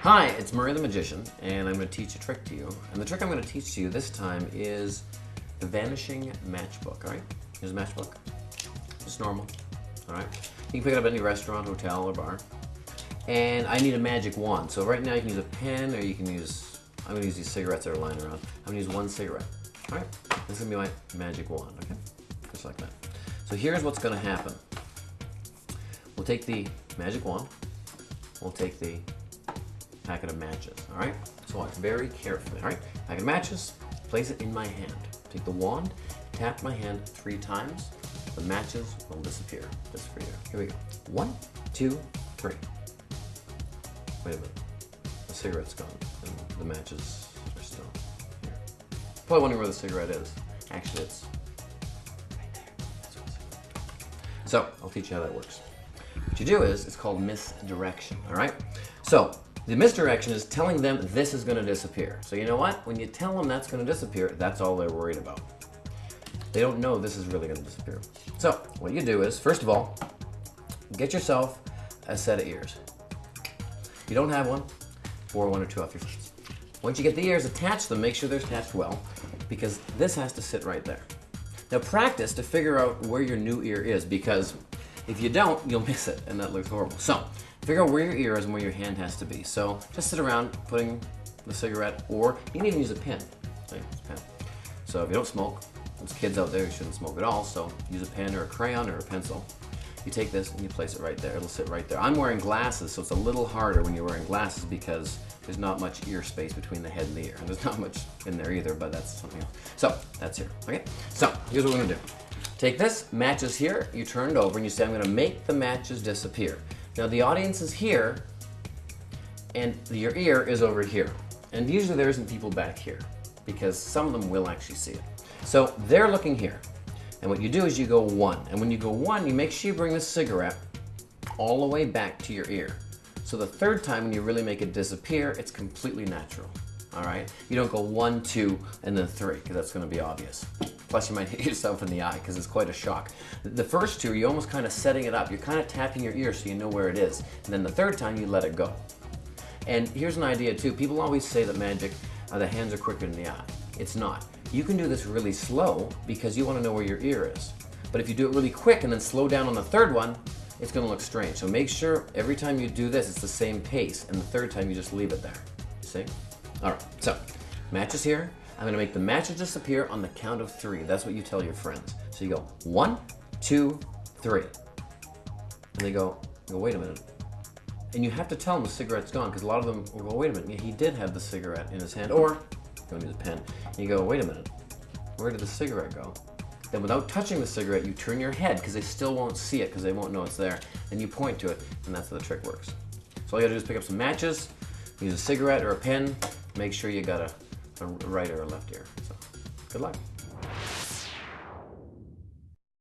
Hi, it's Murray the Magician, and I'm going to teach a trick to you. And the trick I'm going to teach to you this time is the vanishing matchbook, all right? Here's a matchbook. Just normal, all right? You can pick it up at any restaurant, hotel, or bar. And I need a magic wand. So right now you can use a pen, or you can use, I'm going to use these cigarettes that are lying around. I'm going to use one cigarette, all right? This is going to be my magic wand, okay? Just like that. So here's what's going to happen. We'll take the magic wand. We'll take the packet of matches, all right? So watch very carefully, all right? Packet of matches, place it in my hand. Take the wand, tap my hand 3 times. The matches will disappear. Just for you. Here we go. 1, 2, 3. Wait a minute. The cigarette's gone, and the matches are still here. Probably wondering where the cigarette is. Actually, it's right there. That's where the cigarette is. So I'll teach you how that works. What you do is, it's called misdirection, all right? So the misdirection is telling them this is going to disappear. So you know what? When you tell them that's going to disappear, that's all they're worried about. They don't know this is really going to disappear. So what you do is, first of all, get yourself a set of ears. If you don't have one, borrow 1 or 2 off your friends. Once you get the ears, attach them, make sure they're attached well, because this has to sit right there. Now practice to figure out where your new ear is, because if you don't, you'll miss it, and that looks horrible. So figure out where your ear is and where your hand has to be. So just sit around putting the cigarette, or you can even use a pen. Okay, pen. So if you don't smoke, there's kids out there who shouldn't smoke at all, so use a pen or a crayon or a pencil. You take this and you place it right there. It'll sit right there. I'm wearing glasses, so it's a little harder when you're wearing glasses because there's not much ear space between the head and the ear. And there's not much in there either, but that's something else. So that's here, okay? So here's what we're gonna do. Take this, matches here, you turn it over and you say, I'm gonna make the matches disappear. Now the audience is here, and your ear is over here. And usually there isn't people back here, because some of them will actually see it. So they're looking here. And what you do is you go 1. And when you go 1, you make sure you bring the cigarette all the way back to your ear. So the third time when you really make it disappear, it's completely natural. All right? You don't go 1, 2, and then 3, because that's going to be obvious. Plus you might hit yourself in the eye, because it's quite a shock. The first 2, you're almost kind of setting it up. You're kind of tapping your ear so you know where it is. And then the third time, you let it go. And here's an idea too. People always say that magic, the hands are quicker than the eye. It's not. You can do this really slow because you want to know where your ear is. But if you do it really quick and then slow down on the third one, it's going to look strange. So make sure every time you do this, it's the same pace. And the third time, you just leave it there. See? All right. So matches here. I'm going to make the matches disappear on the count of 3. That's what you tell your friends. So you go 1, 2, 3. And they go, wait a minute. And you have to tell them the cigarette's gone, because a lot of them will go, wait a minute, yeah, he did have the cigarette in his hand. Or you want to use a pen. And you go, wait a minute, where did the cigarette go? Then without touching the cigarette, you turn your head, because they still won't see it, because they won't know it's there. And you point to it, and that's how the trick works. So all you gotta do is pick up some matches, use a cigarette or a pen, make sure you got a right or a left ear. So good luck.